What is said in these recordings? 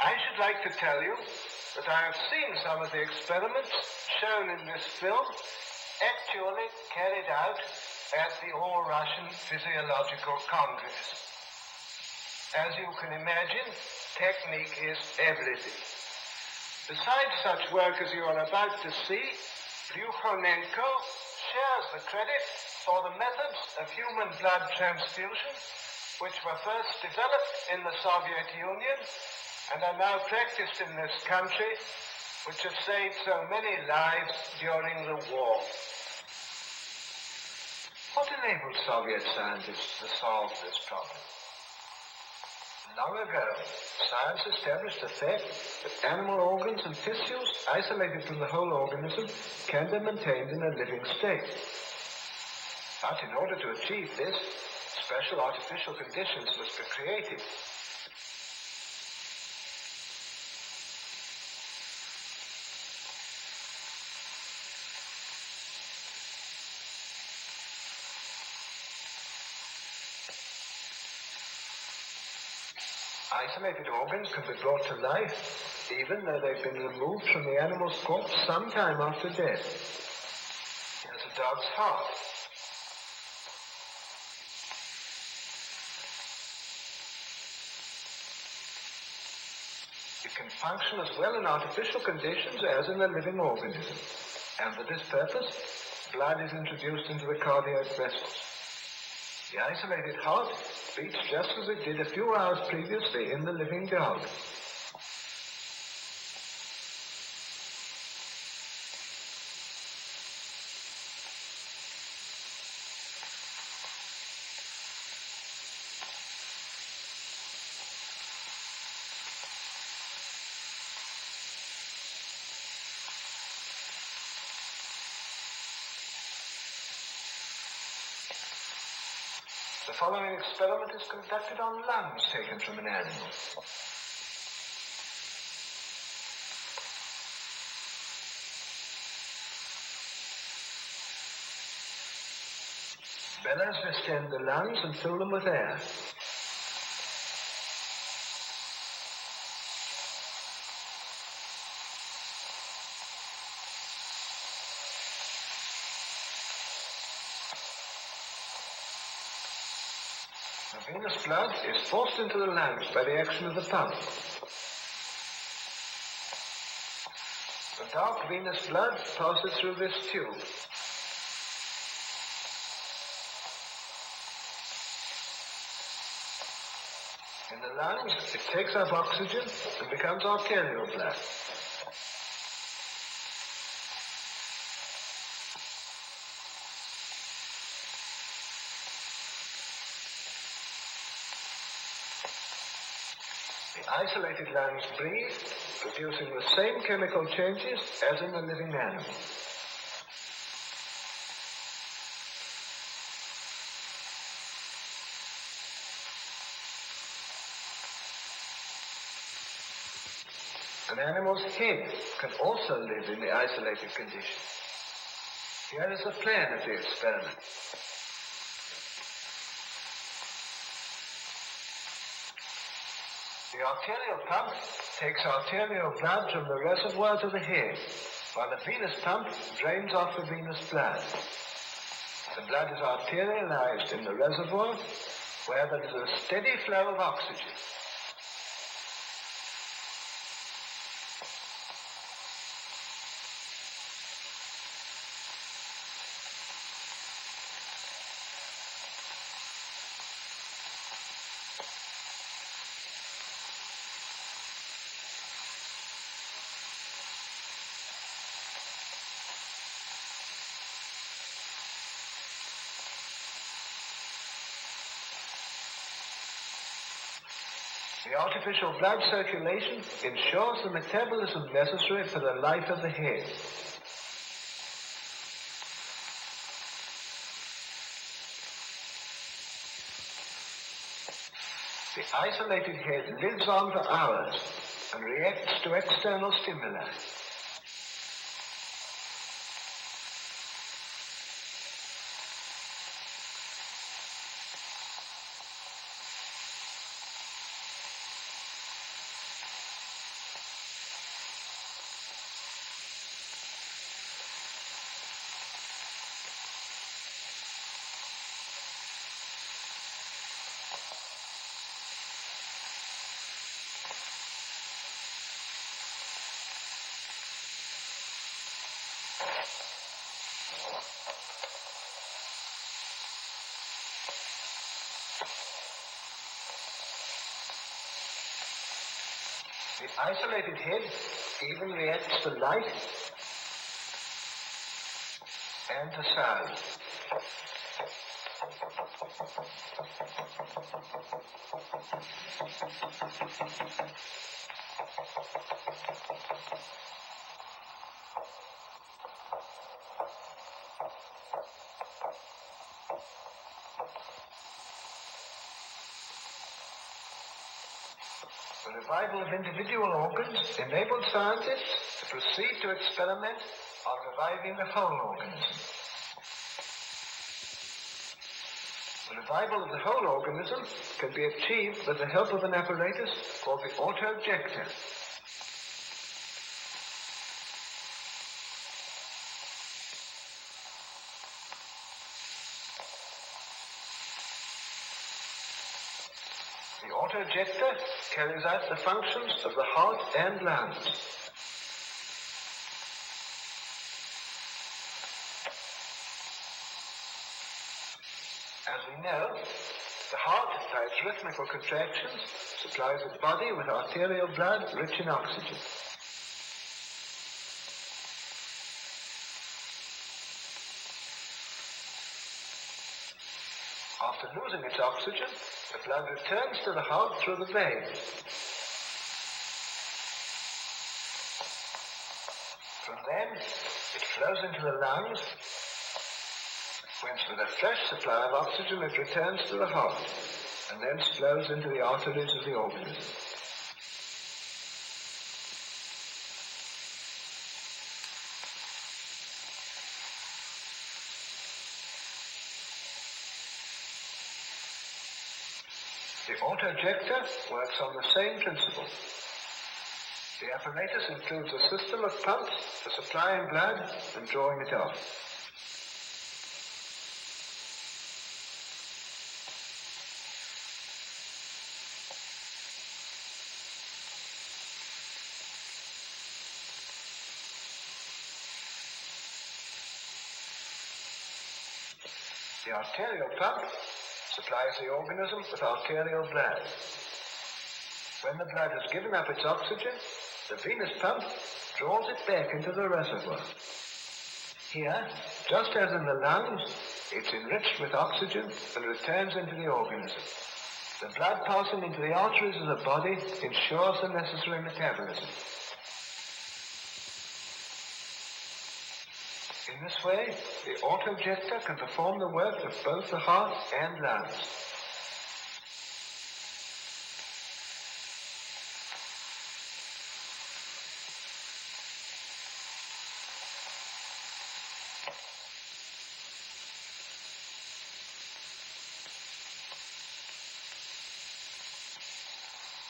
I should like to tell you that I have seen some of the experiments shown in this film actually carried out at the All-Russian Physiological Congress. As you can imagine, technique is everything. Besides such work as you are about to see, Lyukhanenko shares the credit for the methods of human blood transfusion, which were first developed in the Soviet Union and are now practiced in this country, which have saved so many lives during the war. What enabled Soviet scientists to solve this problem? Long ago, science established the fact that animal organs and tissues, isolated from the whole organism, can be maintained in a living state. But in order to achieve this, special artificial conditions must be created. Isolated organs can be brought to life, even though they've been removed from the animal's corpse some time after death. Here's a dog's heart. It can function as well in artificial conditions as in a living organism. And for this purpose, blood is introduced into the cardiac vessels. The isolated heart beats just as it did a few hours previously in the living dog. The following experiment is conducted on lungs taken from an animal. Bellows distend the lungs and fill them with air. The venous blood is forced into the lungs by the action of the pump. The dark venous blood passes through this tube. In the lungs, it takes up oxygen and becomes arterial blood. The isolated lungs breathe, producing the same chemical changes as in the living animal. An animal's head can also live in the isolated condition. Here is a plan of the experiment. The arterial pump takes arterial blood from the reservoir to the head, while the venous pump drains off the venous blood. The blood is arterialized in the reservoir, where there is a steady flow of oxygen. The artificial blood circulation ensures the metabolism necessary for the life of the head. The isolated head lives on for hours and reacts to external stimuli. The isolated head even reacts to light and to sound. The revival of individual organs enabled scientists to proceed to experiment on reviving the whole organism. The revival of the whole organism can be achieved with the help of an apparatus called the auto-ejector. The auto-ejector carries out the functions of the heart and lungs. As we know, the heart, by its rhythmical contractions, supplies the body with arterial blood rich in oxygen. After losing its oxygen, the blood returns to the heart through the veins. From then, it flows into the lungs, whence with a fresh supply of oxygen it returns to the heart, and then flows into the arteries of the organism. The auto-ejector works on the same principle. The apparatus includes a system of pumps for supplying blood and drawing it off. The arterial pump supplies the organism with arterial blood. When the blood has given up its oxygen, the venous pump draws it back into the reservoir. Here, just as in the lungs, it's enriched with oxygen and returns into the organism. The blood passing into the arteries of the body ensures the necessary metabolism. In this way, the auto-ejector can perform the work of both the heart and lungs.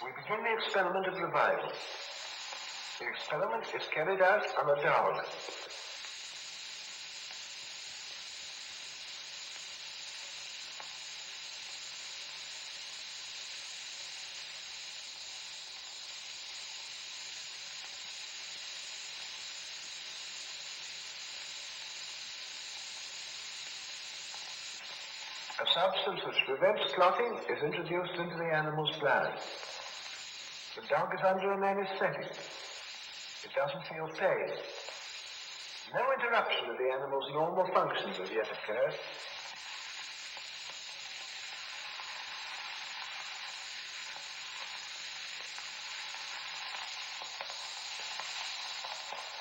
We begin the experiment of revival. The experiment is carried out on a dog. A substance which prevents clotting is introduced into the animal's blood. The dog is under an anesthetic. It doesn't feel pain. No interruption of the animal's normal functions has yet occurred.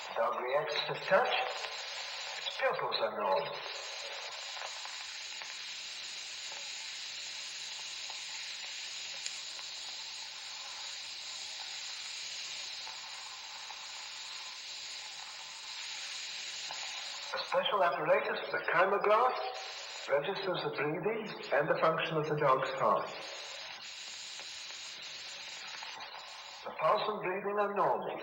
The dog reacts to touch. Its pupils are normal. A special apparatus, the chymograph, registers the breathing and the function of the dog's heart. The pulse and breathing are normal.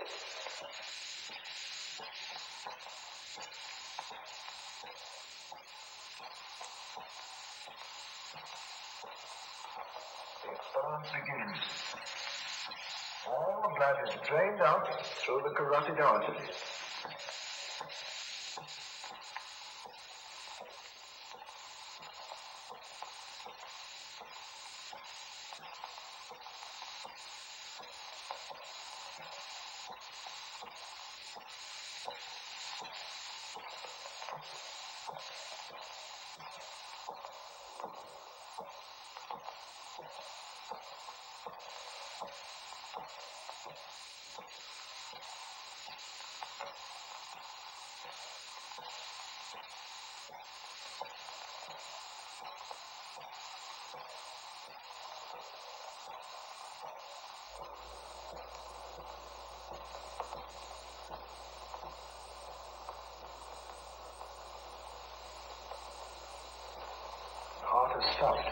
The experiment begins. All the blood is drained out through the carotid arteries. has stopped.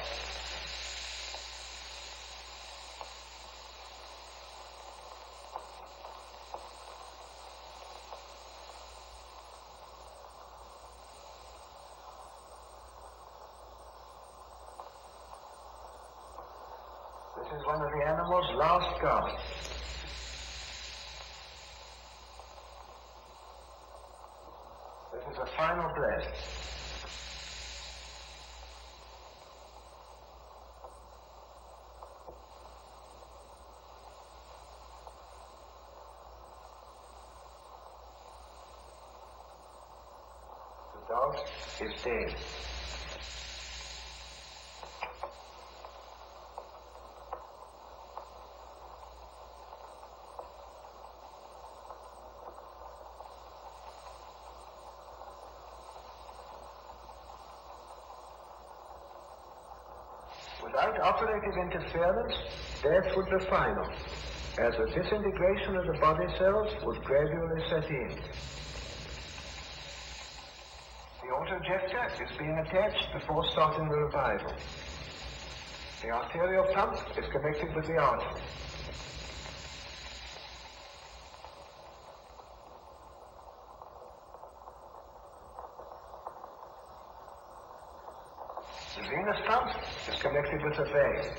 This is one of the animal's last gasps. This is a final breath. The dog is dead. Without operative interference, death would be final, as the disintegration of the body cells would gradually set in. The autojector is being attached before starting the revival. The arterial pump is connected with the artery. The venous pump is connected with the vein.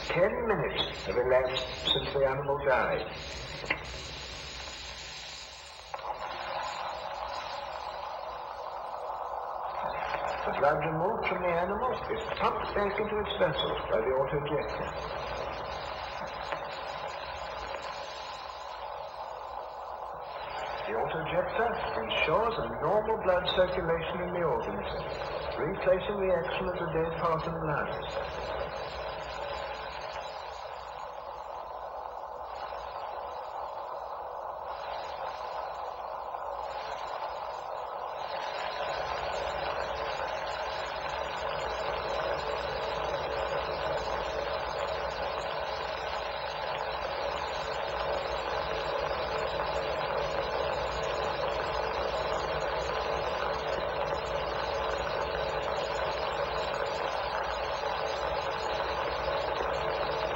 Ten minutes have elapsed since the animal died. The blood removed from the animal is pumped back into its vessels by the autojector. The autojector ensures a normal blood circulation in the organism, replacing the action of the dead heart and lungs.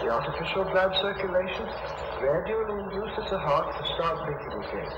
The artificial blood circulation gradually induces the heart to start beating again.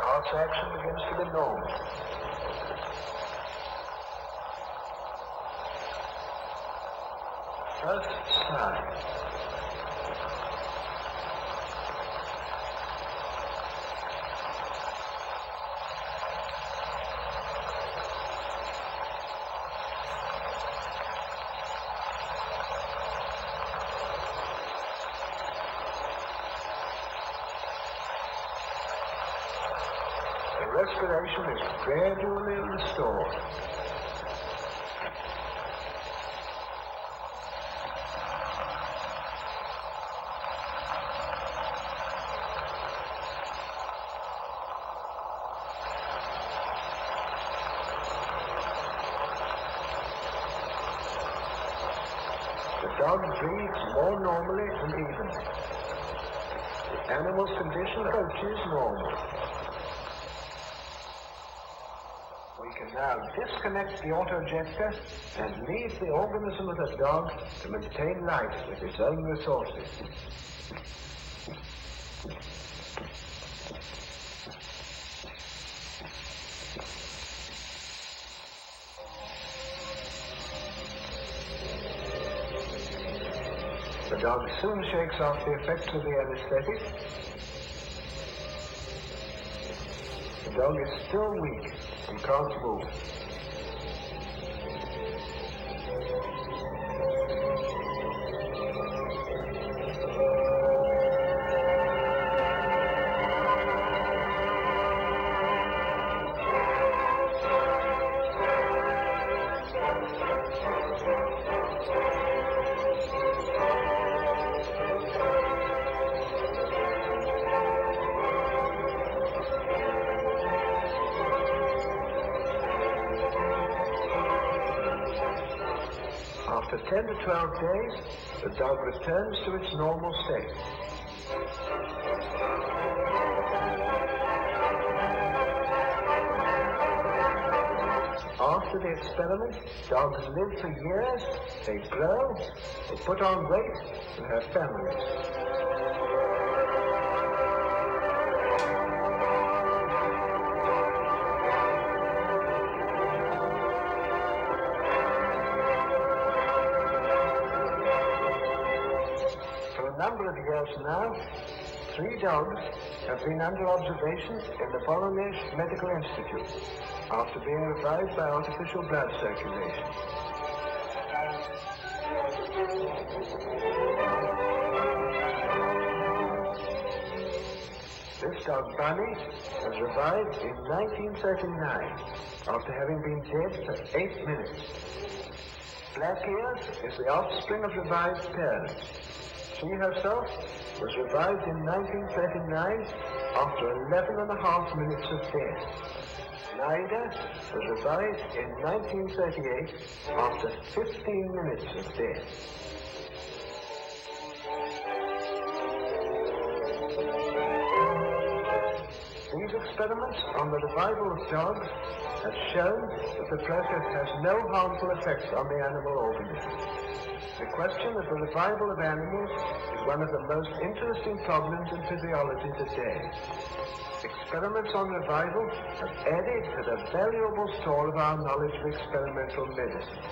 Heart's action begins to be normal. First sigh. Respiration is gradually restored. The dog breathes more normally and evenly. The animal's condition approaches normal. We can now disconnect the autojector and leave the organism of the dog to maintain life with its own resources. The dog soon shakes off the effects of the anesthetic. The dog is still weak, and can't move. After 10 to 12 days, the dog returns to its normal state. After the experiment, dogs live for years, they grow, they put on weight, and have families. For a number of years now, 3 dogs have been under observation in the Bolognese Medical Institute after being revived by artificial blood circulation. This dog, Bunny, was revived in 1939 after having been dead for 8 minutes. Black Ears is the offspring of revived parents. She herself was revived in 1939 after 11.5 minutes of death. Snyder was revived in 1938 after 15 minutes of death. These experiments on the revival of dogs have shown that the process has no harmful effects on the animal organism. The question of the revival of animals is one of the most interesting problems in physiology today. Experiments on revival have added to the valuable store of our knowledge of experimental medicine.